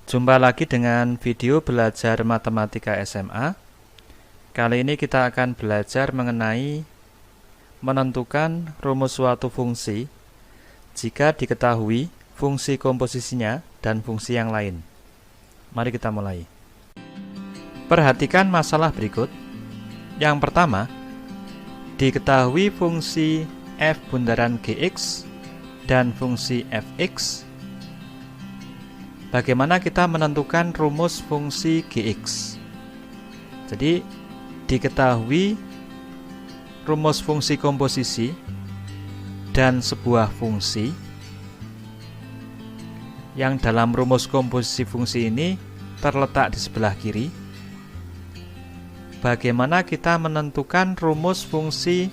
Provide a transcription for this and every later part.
Jumpa lagi dengan video belajar matematika SMA. Kali ini kita akan belajar mengenai menentukan rumus suatu fungsi jika diketahui fungsi komposisinya dan fungsi yang lain. Mari kita mulai. Perhatikan masalah berikut. Yang pertama, diketahui fungsi f bundaran gx dan fungsi fx. Bagaimana kita menentukan rumus fungsi gx? Jadi, diketahui rumus fungsi komposisi dan sebuah fungsi yang dalam rumus komposisi fungsi ini terletak di sebelah kiri. Bagaimana kita menentukan rumus fungsi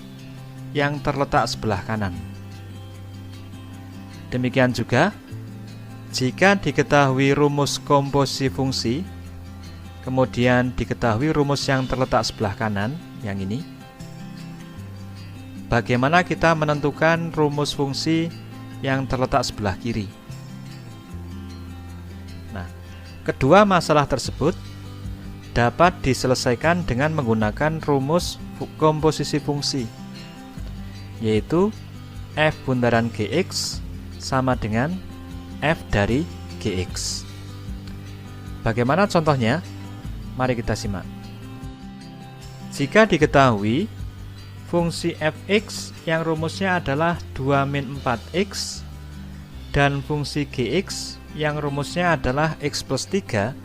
yang terletak sebelah kanan? Demikian juga, jika diketahui rumus komposisi fungsi, kemudian diketahui rumus yang terletak sebelah kanan, yang ini, bagaimana kita menentukan rumus fungsi yang terletak sebelah kiri? Nah, kedua masalah tersebut dapat diselesaikan dengan menggunakan rumus komposisi fungsi, yaitu f bundaran gx sama dengan f dari gx. Bagaimana contohnya? Mari kita simak. Jika diketahui fungsi fx yang rumusnya adalah 2-4x dan fungsi gx yang rumusnya adalah x plus 3,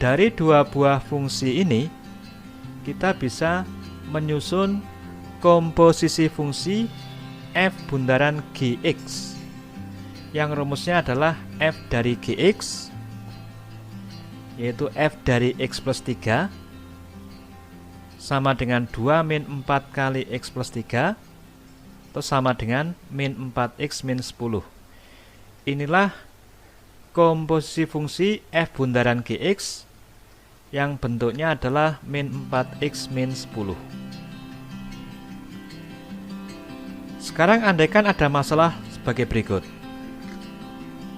dari dua buah fungsi ini kita bisa menyusun komposisi fungsi f bundaran gx yang rumusnya adalah f dari gx, yaitu f dari x plus 3 sama dengan 2-4 kali x plus 3 atau sama dengan min 4x min 10. Inilah komposisi fungsi f bundaran gx yang bentuknya adalah min 4x min 10. Sekarang andaikan ada masalah sebagai berikut.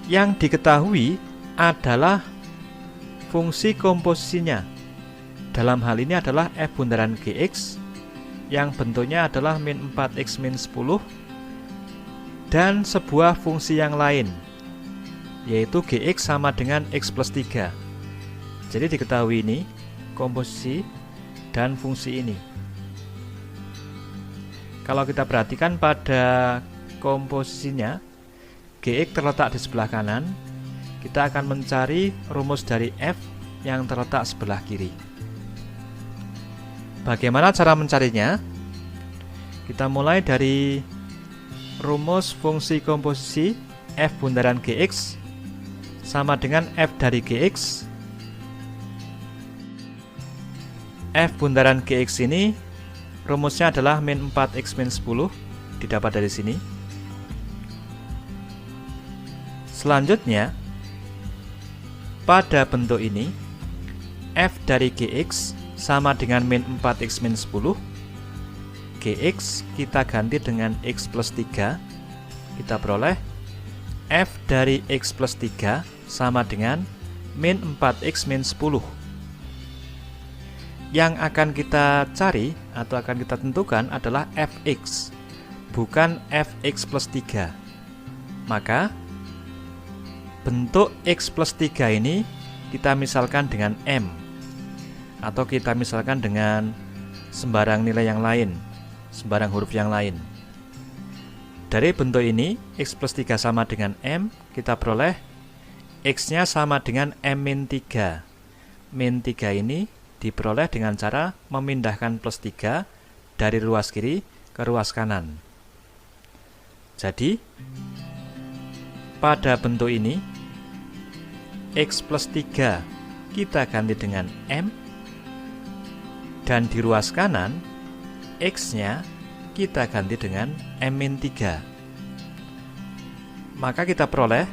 Yang diketahui adalah fungsi komposisinya. Dalam hal ini adalah f bundaran gx yang bentuknya adalah min 4x min 10 dan sebuah fungsi yang lain, yaitu gx sama dengan x plus 3. Jadi diketahui ini komposisi dan fungsi ini. Kalau kita perhatikan pada komposisinya, gx terletak di sebelah kanan, kita akan mencari rumus dari f yang terletak sebelah kiri. Bagaimana cara mencarinya? Kita mulai dari rumus fungsi komposisi f bundaran gx sama dengan f dari gx. F bundaran gx ini rumusnya adalah min 4x min 10, didapat dari sini. Selanjutnya, pada bentuk ini, f dari gx sama dengan min 4x min 10. Gx kita ganti dengan x plus 3. Kita peroleh f dari x plus 3 sama dengan min 4x min 10. Yang akan kita cari atau akan kita tentukan adalah fx, bukan fx plus 3. Maka, bentuk x plus 3 ini kita misalkan dengan m, atau kita misalkan dengan sembarang nilai yang lain, sembarang huruf yang lain. Dari bentuk ini, x plus 3 sama dengan m, kita peroleh x-nya sama dengan m min 3. Min 3 ini diperoleh dengan cara memindahkan plus 3 dari ruas kiri ke ruas kanan. Jadi, pada bentuk ini, x plus 3 kita ganti dengan m, dan di ruas kanan x-nya kita ganti dengan m-3. Maka kita peroleh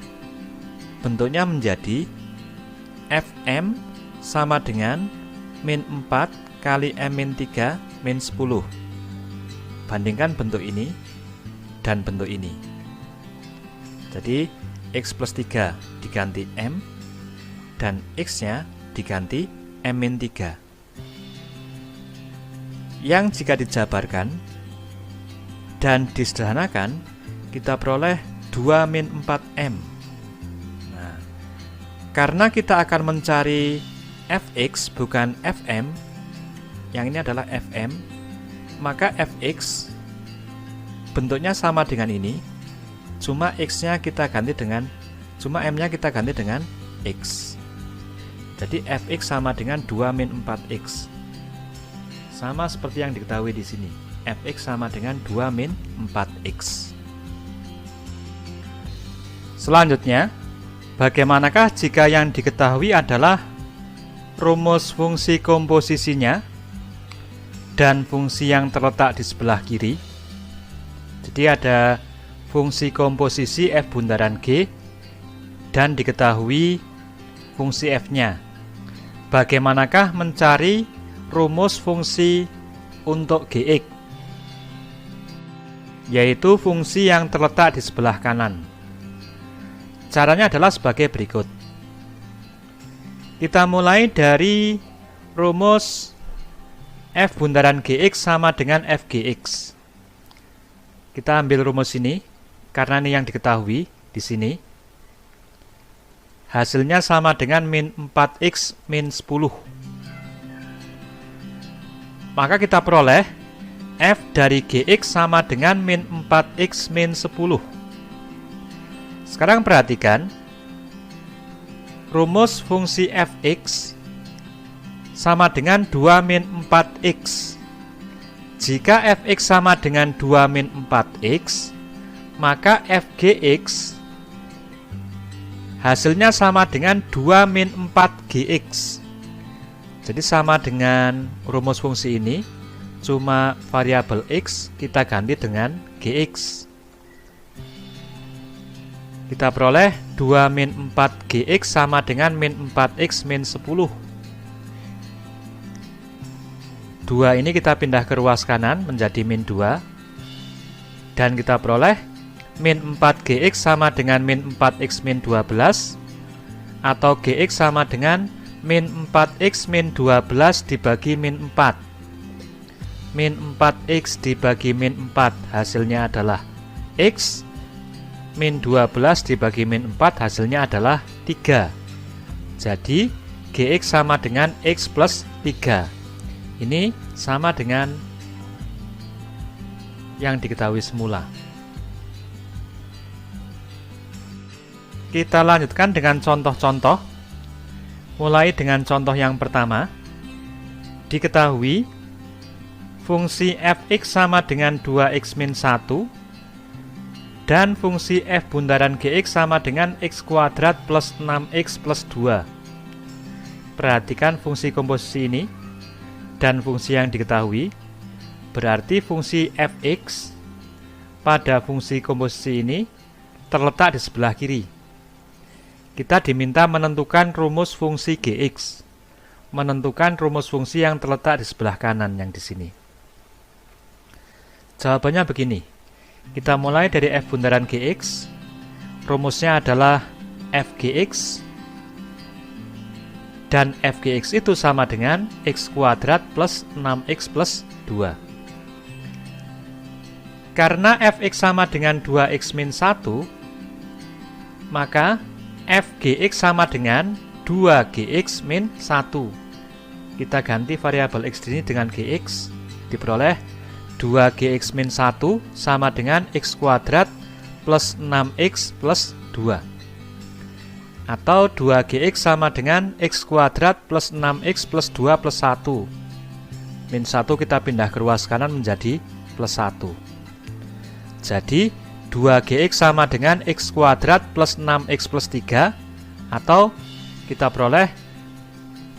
bentuknya menjadi fm sama dengan min 4 kali m-3 min 10. Bandingkan bentuk ini dan bentuk ini. Jadi X plus 3 diganti M, dan X-nya diganti M-3. Yang jika dijabarkan dan disederhanakan, kita peroleh 2-4M. Nah, karena kita akan mencari Fx bukan Fm, yang ini adalah Fm, maka Fx bentuknya sama dengan ini, cuma X-nya kita ganti dengan, cuma M-nya kita ganti dengan X. Jadi Fx sama dengan 2-4X. Sama seperti yang diketahui di sini. Fx sama dengan 2-4X. Selanjutnya, bagaimanakah jika yang diketahui adalah rumus fungsi komposisinya dan fungsi yang terletak di sebelah kiri? Jadi ada fungsi komposisi F bundaran G dan diketahui fungsi F-nya. Bagaimanakah mencari rumus fungsi untuk Gx, yaitu fungsi yang terletak di sebelah kanan? Caranya adalah sebagai berikut. Kita mulai dari rumus F bundaran Gx sama dengan Fgx. Kita ambil rumus ini, karena ini yang diketahui di sini. Hasilnya sama dengan -4x - 10. Maka kita peroleh F dari Gx sama dengan -4x - 10. Sekarang perhatikan, rumus fungsi Fx sama dengan 2-4x. Jika Fx sama dengan 2-4x, maka Fgx hasilnya sama dengan 2-4Gx. Jadi sama dengan rumus fungsi ini, cuma variabel X kita ganti dengan Gx. Kita peroleh 2-4Gx sama dengan -4x - 10. 2 ini kita pindah ke ruas kanan menjadi -2. Dan kita peroleh -4Gx sama dengan -4x - 12, atau Gx sama dengan -4x - 12 dibagi -4. -4x dibagi -4 hasilnya adalah X, -12 dibagi -4 hasilnya adalah 3. Jadi Gx sama dengan X plus 3. Ini sama dengan yang diketahui semula. Kita lanjutkan dengan contoh-contoh. Mulai dengan contoh yang pertama. Diketahui fungsi Fx sama dengan 2x - 1 dan fungsi F bundaran Gx sama dengan x kuadrat plus 6x plus 2. Perhatikan fungsi komposisi ini dan fungsi yang diketahui. Berarti fungsi Fx pada fungsi komposisi ini terletak di sebelah kiri. Kita diminta menentukan rumus fungsi Gx, menentukan rumus fungsi yang terletak di sebelah kanan yang di sini. Jawabannya begini. Kita mulai dari F bundaran Gx. Rumusnya adalah Fgx, dan Fgx itu sama dengan x kuadrat plus 6x plus 2. Karena Fx sama dengan 2x - 1, maka Fgx sama dengan 2Gx - 1. Kita ganti variabel x ini dengan Gx, diperoleh 2Gx - 1 sama dengan x kuadrat plus 6x plus 2. Atau 2Gx sama dengan x kuadrat plus 6x plus 2 plus 1. Min 1 kita pindah ke ruas kanan menjadi plus 1. Jadi 2Gx sama dengan x kuadrat plus 6x plus 3. Atau kita peroleh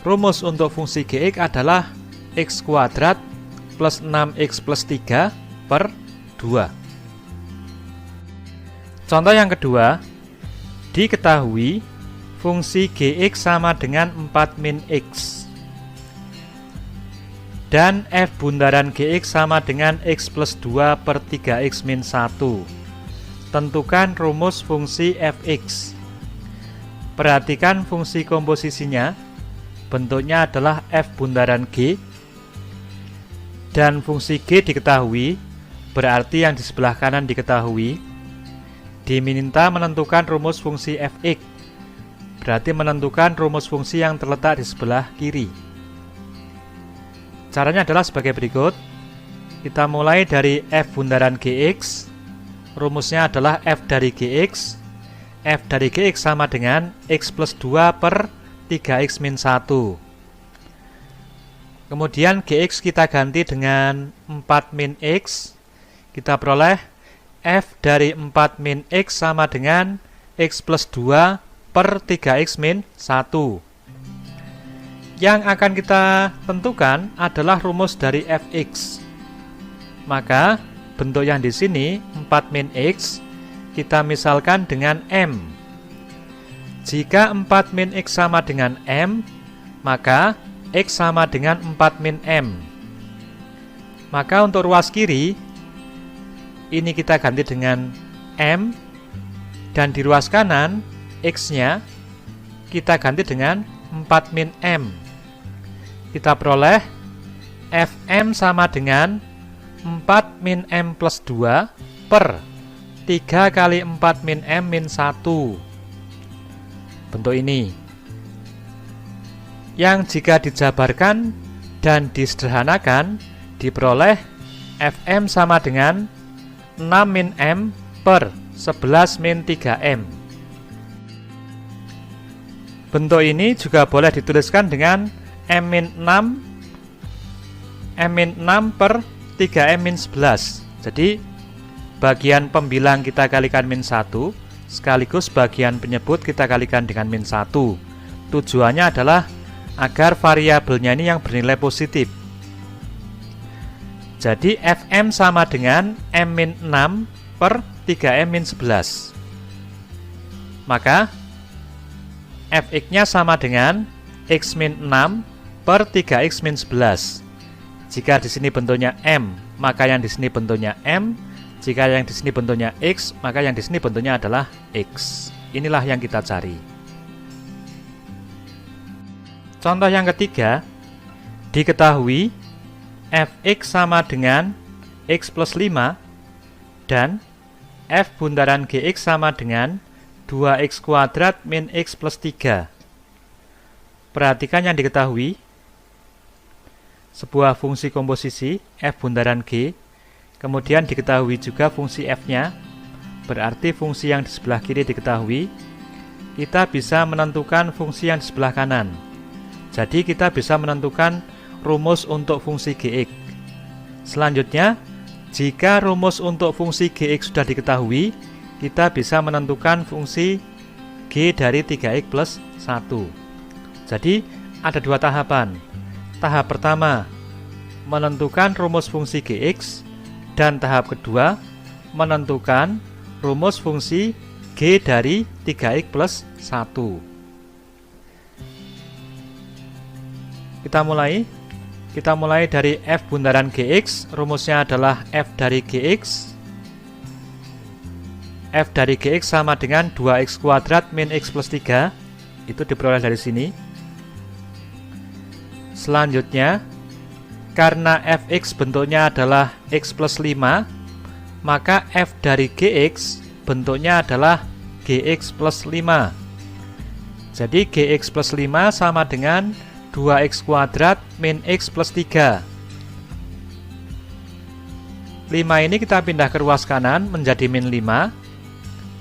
rumus untuk fungsi Gx adalah x kuadrat plus 6x plus 3 per 2. Contoh yang kedua, diketahui fungsi Gx sama dengan 4-x dan F bundaran Gx sama dengan x plus 2 per 3x - 1. Tentukan rumus fungsi Fx. Perhatikan fungsi komposisinya. Bentuknya adalah F bundaran G. Dan fungsi G diketahui, berarti yang di sebelah kanan diketahui. Diminta menentukan rumus fungsi Fx, berarti menentukan rumus fungsi yang terletak di sebelah kiri. Caranya adalah sebagai berikut. Kita mulai dari F bundaran Gx. Rumusnya adalah F dari Gx. F dari Gx sama dengan X plus 2 per 3X min 1. Kemudian Gx kita ganti dengan 4 min X. Kita peroleh F dari 4 min X sama dengan X plus 2 per 3X min 1. Yang akan kita tentukan adalah rumus dari Fx. Maka bentuk yang di sini 4 min X kita misalkan dengan M. Jika 4 min X sama dengan M, maka X sama dengan 4 min M. Maka untuk ruas kiri ini kita ganti dengan M, dan di ruas kanan X-nya kita ganti dengan 4 min M. Kita peroleh Fm sama dengan 4 min M plus 2 per 3 kali 4 min M min 1. Bentuk ini. Yang jika dijabarkan dan disederhanakan diperoleh Fm sama dengan 6 min M per 11 min 3M. Bentuk ini juga boleh dituliskan dengan M min 6 per 3M min 11. Jadi bagian pembilang kita kalikan min 1, sekaligus bagian penyebut kita kalikan dengan min 1. Tujuannya adalah agar variabelnya ini yang bernilai positif. Jadi Fm sama dengan M-6 per 3M-11. Maka Fx-nya sama dengan X-6 per 3X-11. Jika di sini bentuknya M, maka yang di sini bentuknya M. Jika yang di sini bentuknya X, maka yang di sini bentuknya adalah X. Inilah yang kita cari. Contoh yang ketiga, diketahui Fx sama dengan X plus 5 dan F bundaran Gx sama dengan 2X kuadrat min X plus 3. Perhatikan yang diketahui, sebuah fungsi komposisi F bundaran G, kemudian diketahui juga fungsi F-nya, berarti fungsi yang di sebelah kiri diketahui, kita bisa menentukan fungsi yang di sebelah kanan. Jadi kita bisa menentukan rumus untuk fungsi Gx. Selanjutnya, jika rumus untuk fungsi Gx sudah diketahui, kita bisa menentukan fungsi G dari 3X plus 1. Jadi, ada dua tahapan. Tahap pertama, menentukan rumus fungsi Gx, dan tahap kedua, menentukan rumus fungsi G dari 3X plus 1. Kita mulai dari F bundaran Gx, rumusnya adalah F dari Gx. F dari Gx sama dengan 2X kuadrat min X plus 3. Itu diperoleh dari sini. Selanjutnya, karena Fx bentuknya adalah X plus 5, maka F dari Gx bentuknya adalah Gx plus 5. Jadi Gx plus 5 sama dengan 2X kuadrat min X plus 3. 5 ini kita pindah ke ruas kanan menjadi min 5.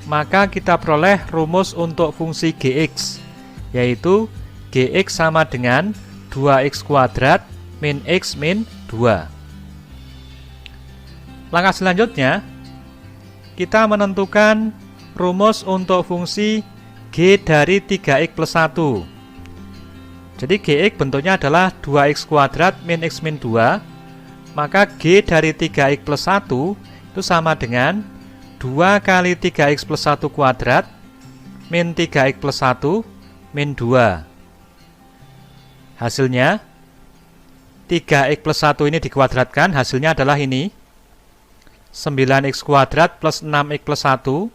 Maka kita peroleh rumus untuk fungsi Gx, yaitu Gx sama dengan 2X kuadrat min X min 2. Langkah selanjutnya, kita menentukan rumus untuk fungsi G dari 3X plus 1. Jadi Gx bentuknya adalah 2X kuadrat min X min 2. Maka G dari 3X plus 1 itu sama dengan 2 kali 3X plus 1 kuadrat min 3X plus 1 min 2. Hasilnya 3X plus 1 ini dikuadratkan, hasilnya adalah ini 9X kuadrat plus 6X plus 1.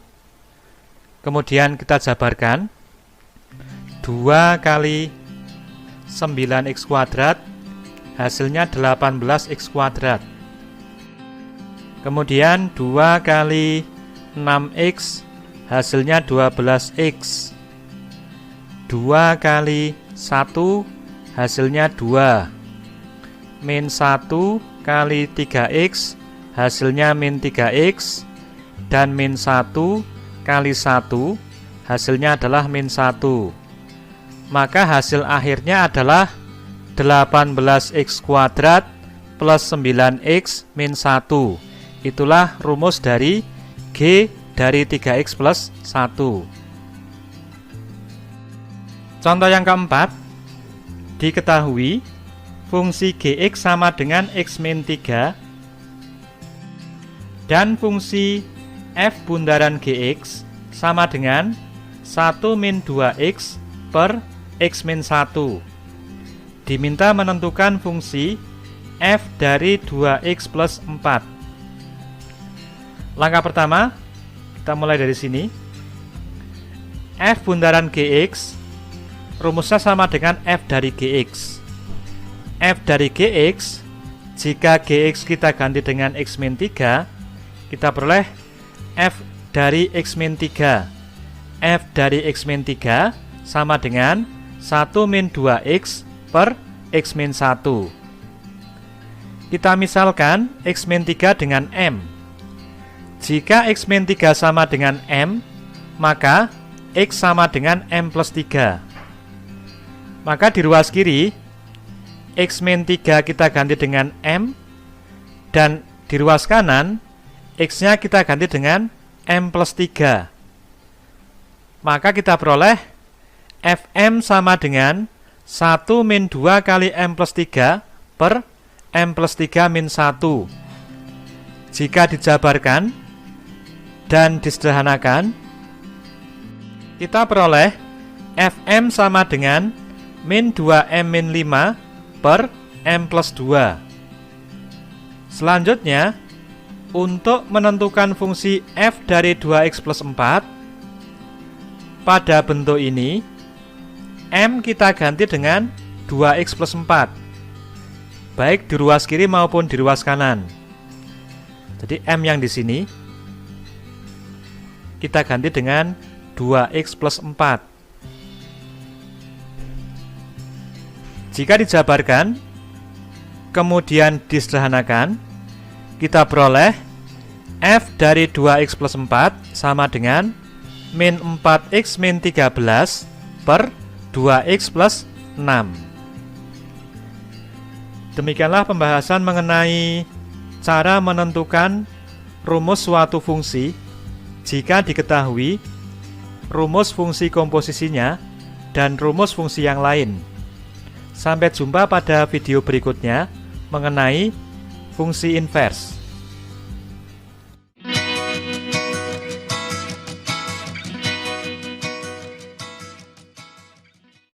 Kemudian kita jabarkan 2 kali 9x kuadrat hasilnya 18x kuadrat. Kemudian 2 kali 6x hasilnya 12x. 2 kali 1 hasilnya 2. Min 1 kali 3x hasilnya min 3x. Dan min 1 kali 1 hasilnya adalah min 1. Maka hasil akhirnya adalah 18x kuadrat plus 9x min 1. Itulah rumus dari G dari 3x plus 1. Contoh yang keempat, diketahui fungsi Gx sama dengan x min 3 dan fungsi f bundaran Gx sama dengan 1 min 2x per x min 1. Diminta menentukan fungsi f dari 2x plus 4. Langkah pertama, kita mulai dari sini. F bundaran Gx rumusnya sama dengan f dari Gx. F dari Gx, jika Gx kita ganti dengan x min 3, kita peroleh f dari x min 3. F dari x min 3 sama dengan 1 min 2x per x min 1. Kita misalkan x min 3 dengan m. Jika x min 3 sama dengan m, maka x sama dengan m plus 3. Maka di ruas kiri, x min 3 kita ganti dengan m, dan di ruas kanan, x-nya kita ganti dengan m plus 3. Maka kita peroleh fm sama dengan 1 min 2 kali m plus 3 per m plus 3 min 1. Jika dijabarkan dan disederhanakan, kita peroleh fm sama dengan min 2m min 5 per m plus 2. Selanjutnya, untuk menentukan fungsi f dari 2x plus 4, pada bentuk ini, m kita ganti dengan 2x plus 4, baik di ruas kiri maupun di ruas kanan. Jadi m yang di sini, kita ganti dengan 2x plus 4. Jika dijabarkan, kemudian disederhanakan, kita peroleh f dari 2x plus 4 sama dengan min 4x min 13 per 2x plus 6. Demikianlah pembahasan mengenai cara menentukan rumus suatu fungsi jika diketahui rumus fungsi komposisinya dan rumus fungsi yang lain. Sampai jumpa pada video berikutnya mengenai fungsi invers.